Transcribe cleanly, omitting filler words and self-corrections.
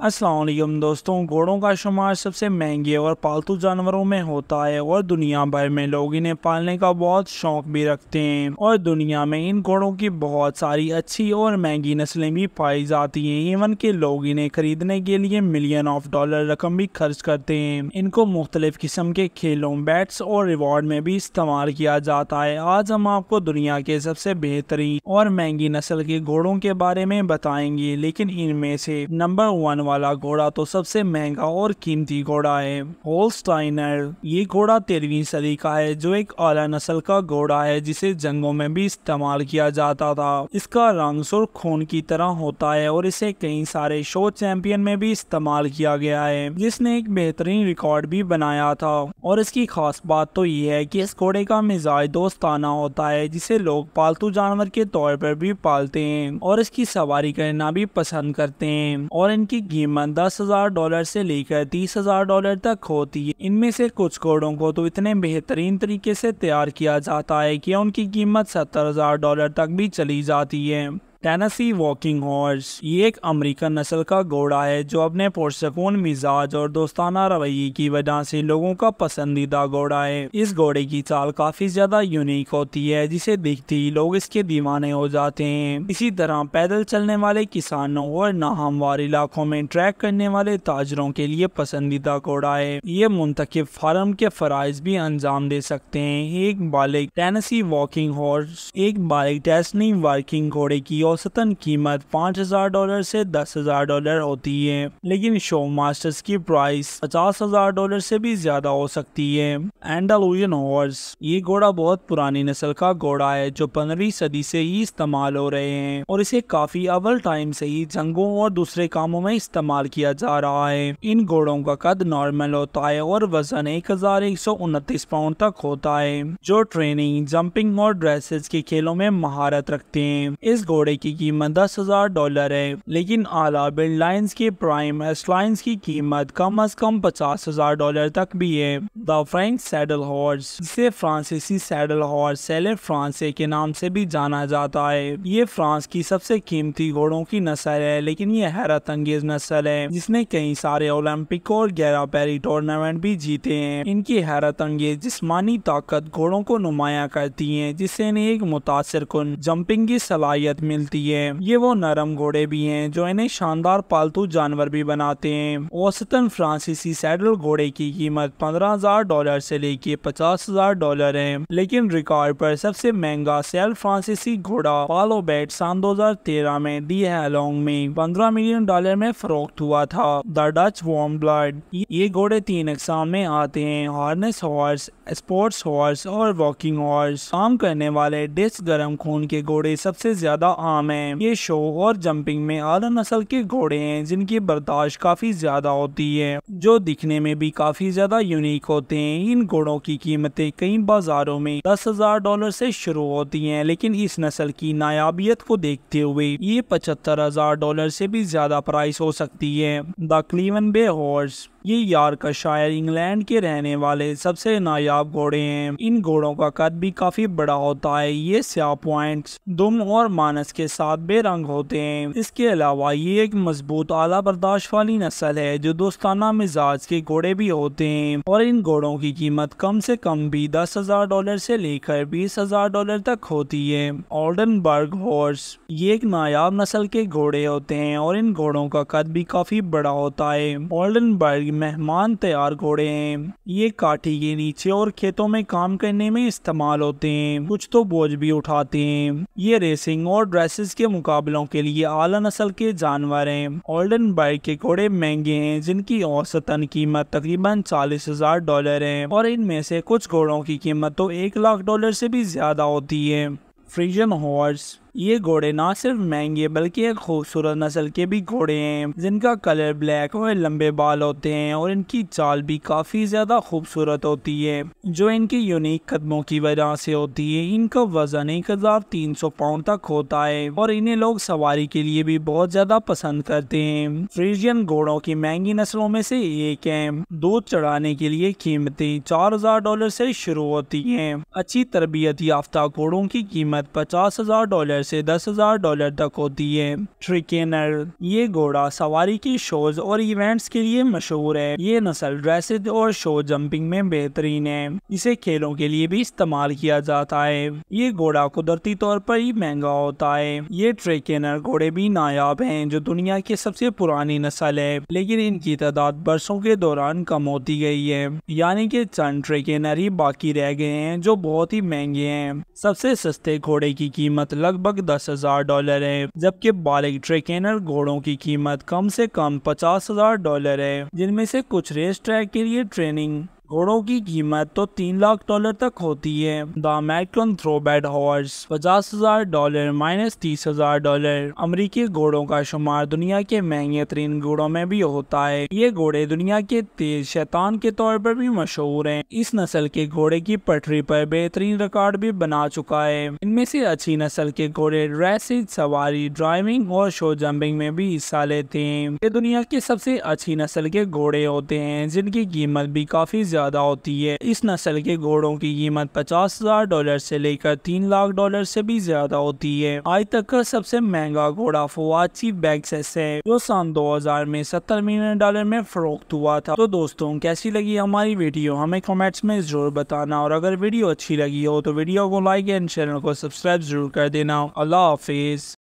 अस्सलाम वालेकुम दोस्तों, घोड़ों का शुमार सबसे महंगे और पालतू जानवरों में होता है और दुनिया भर में लोग इन्हें पालने का बहुत शौक भी रखते हैं और दुनिया में इन घोड़ों की बहुत सारी अच्छी और महंगी नस्लें भी पाई जाती हैं। इवन के लोग इन्हें खरीदने के लिए मिलियन ऑफ डॉलर रकम भी खर्च करते हैं। इनको मुख्तलिफ किस्म के खेलों, बैट्स और रिवॉर्ड में भी इस्तेमाल किया जाता है। आज हम आपको दुनिया के सबसे बेहतरीन और महंगी नस्ल के घोड़ों के बारे में बताएंगे, लेकिन इनमें से नंबर 1 वाला घोड़ा तो सबसे महंगा और कीमती घोड़ा है, होल्स्टाइनर। ये घोड़ा 13वीं सदी का है, जो एक आला नस्ल का घोड़ा है जिसे जंगों में भी इस्तेमाल किया जाता था। इसका रंग सुर्ख खून की तरह होता है और इसे कई सारे शो चैंपियन में भी इस्तेमाल किया गया है, जिसने एक बेहतरीन रिकॉर्ड भी बनाया था। और इसकी खास बात तो ये है कि इस घोड़े का मिजाज दोस्ताना होता है, जिसे लोग पालतू जानवर के तौर पर भी पालते हैं और इसकी सवारी करना भी पसंद करते हैं। और इनकी कीमत $10,000 से लेकर $30,000 तक होती है। इनमें से कुछ घोड़ों को तो इतने बेहतरीन तरीके से तैयार किया जाता है कि उनकी कीमत $70,000 तक भी चली जाती है। टेनेसी वॉकिंग हॉर्स, ये एक अमेरिकन नस्ल का घोड़ा है जो अपने पुरसकून मिजाज और दोस्ताना रवैये की वजह से लोगों का पसंदीदा घोड़ा है। इस घोड़े की चाल काफी ज्यादा यूनिक होती है, जिसे देखते ही लोग इसके दीवाने हो जाते हैं। इसी तरह पैदल चलने वाले किसानों और नाहमवार इलाकों में ट्रैक करने वाले ताजरों के लिए पसंदीदा घोड़ा है। ये मुंतखब फार्म के फराइज भी अंजाम दे सकते हैं। एक बालिग टेनेसी वॉकिंग हॉर्स, एक बालिग टेस्नी वर्किंग घोड़े की औसतन कीमत $5,000 से $10,000 होती है, लेकिन शो मास्टर्स की प्राइस $50,000 से भी ज्यादा हो सकती है। एंडालुसियन हॉर्स, ये घोड़ा बहुत पुरानी नस्ल का घोड़ा है जो 15वीं सदी से ही इस्तेमाल हो रहे हैं और इसे काफी अव्वल टाइम से ही जंगों और दूसरे कामों में इस्तेमाल किया जा रहा है। इन घोड़ों का कद नॉर्मल होता है और वजन 1129 पाउंड तक होता है, जो ट्रेनिंग, जंपिंग और ड्रेसेस के खेलों में महारत रखते हैं। इस घोड़े की कीमत $10,000 है, लेकिन आला बिल्ड लाइन्स के प्राइम एस लाइन्स की कीमत कम से कम $50,000 तक भी है। द फ्रेंच सैडल हॉर्स, जिसे फ्रांसीसी सैडल हॉर्स सेले फ्रांसे के नाम से भी जाना जाता है, ये फ्रांस की सबसे कीमती घोड़ों की नस्ल है, लेकिन ये हैरत अंगेज नस्ल है जिसने कई सारे ओलंपिक और गैरा पैरी टूर्नामेंट भी जीते हैं। इनकी हैरत अंगेज जिस्मानी ताकत घोड़ों को नुमाया करती है, जिससे इन्हें एक मुतासिर कुन जंपिंग की सलाहियत मिलती है। ये वो नरम घोड़े भी हैं जो इन्हें शानदार पालतू जानवर भी बनाते हैं। औसतन फ्रांसीसी सैडल घोड़े की कीमत $15,000 से लेके $50,000 है, लेकिन रिकॉर्ड पर सबसे महंगा सैल फ्रांसीसी घोड़ा पालो बैट सन 2013 में दी हेलोंग में $15 मिलियन में फरोख्त हुआ था। द डच वार्म ब्लड, ये घोड़े 3 अक़साम में आते हैं: हार्नेस हॉर्स, स्पोर्ट्स हॉर्स और वॉकिंग हॉर्स। काम करने वाले डिस्क गर्म खून के घोड़े सबसे ज्यादा आम हैं। ये शो और जंपिंग में आला नस्ल के घोड़े हैं जिनकी बर्दाश्त काफी ज्यादा होती है, जो दिखने में भी काफी ज्यादा यूनिक होते हैं। इन घोड़ों की कीमतें कई बाजारों में $10,000 से शुरू होती हैं, लेकिन इस नस्ल की नायाबियत को देखते हुए ये $75,000 से भी ज्यादा प्राइस हो सकती है। द क्लीवन बे हॉर्स, ये यॉर्कशायर इंग्लैंड के रहने वाले सबसे नायाब घोड़े हैं। इन घोड़ों का कद भी काफी बड़ा होता है। ये स्याह पॉइंट्स, दुम और मानस के साथ बेरंग होते हैं। इसके अलावा ये एक मजबूत आला बर्दाश्त वाली नस्ल है जो दोस्ताना मिजाज के घोड़े भी होते हैं और इन घोड़ों की कीमत कम से कम भी $10,000 से लेकर $20,000 तक होती है। ओल्डनबर्ग हॉर्स, ये एक नायाब नस्ल के घोड़े होते हैं और इन घोड़ों का कद भी काफी बड़ा होता है। ओल्डनबर्ग मेहमान तैयार घोड़े हैं। ये काठी के नीचे और खेतों में काम करने में इस्तेमाल होते हैं, कुछ तो बोझ भी उठाते हैं। ये रेसिंग और ड्रेसेस के मुकाबलों के लिए आला नस्ल के जानवर हैं। ओल्डनबर्ग के घोड़े महंगे हैं, जिनकी औसतन कीमत तकरीबन $40,000 है और इनमें से कुछ घोड़ों की कीमत तो $1,00,000 से भी ज्यादा होती है। फ्रीजियन हॉर्स, ये घोड़े ना सिर्फ महंगे बल्कि एक खूबसूरत नस्ल के भी घोड़े हैं, जिनका कलर ब्लैक और लंबे बाल होते हैं और इनकी चाल भी काफी ज्यादा खूबसूरत होती है, जो इनकी यूनिक कदमों की वजह से होती है। इनका वजन 1,300 पाउंड तक होता है और इन्हें लोग सवारी के लिए भी बहुत ज्यादा पसंद करते हैं। फ्रीजियन घोड़ों की महंगी नस्लों में से एक है। दूध चढ़ाने के लिए कीमतें $4,000 से शुरू होती है। अच्छी तरबियत याफ्ता घोड़ों की कीमत $50,000 $5,000 से $10,000 तक होती है। ट्रिकेनर, ये घोड़ा सवारी की शोज और इवेंट्स के लिए मशहूर है। ये नस्ल ड्रेसेज और शो जंपिंग में बेहतरीन है। इसे खेलों के लिए भी इस्तेमाल किया जाता है। ये घोड़ा कुदरती तौर पर ही महंगा होता है। ये ट्रिकेनर घोड़े भी नायाब हैं, जो दुनिया की सबसे पुरानी नस्ल है, लेकिन इनकी तादाद बरसों के दौरान कम होती गई है, यानी कि चंद ट्रिकेनर ही बाकी रह गए हैं जो बहुत ही महंगे हैं। सबसे सस्ते घोड़े की कीमत लगभग $10,000 है, जबकि बालिग ट्रिकेनर घोड़ों की कीमत कम से कम $50,000 है, जिनमें से कुछ रेस ट्रैक के लिए ट्रेनिंग घोड़ों की कीमत तो $3 लाख तक होती है। The American thoroughbred horse $50,000 -$30,000। अमरीकी घोड़ों का शुमार दुनिया के महंगे तरीन घोड़ों में भी होता है। ये घोड़े दुनिया के तेज शैतान के तौर पर भी मशहूर हैं। इस नस्ल के घोड़े की पटरी पर बेहतरीन रिकॉर्ड भी बना चुका है। इनमें से अच्छी नस्ल के घोड़े रेसिंग, सवारी, ड्राइविंग और शो जंपिंग में भी हिस्सा लेते हैं। ये दुनिया की सबसे अच्छी नस्ल के घोड़े होते हैं, जिनकी कीमत भी काफी ज्यादा होती है। इस नस्ल के घोड़ों की कीमत $50,000 से लेकर $3 लाख से भी ज्यादा होती है। आज तक का सबसे महंगा घोड़ा फवाची बैक्सेस है, जो सन 2000 में $70 मिलियन में फरोख्त हुआ था। तो दोस्तों, कैसी लगी हमारी वीडियो हमें कमेंट्स में जरूर बताना, और अगर वीडियो अच्छी लगी हो तो वीडियो को लाइक एंड चैनल को सब्सक्राइब जरूर कर देना। अल्लाह हाफिज।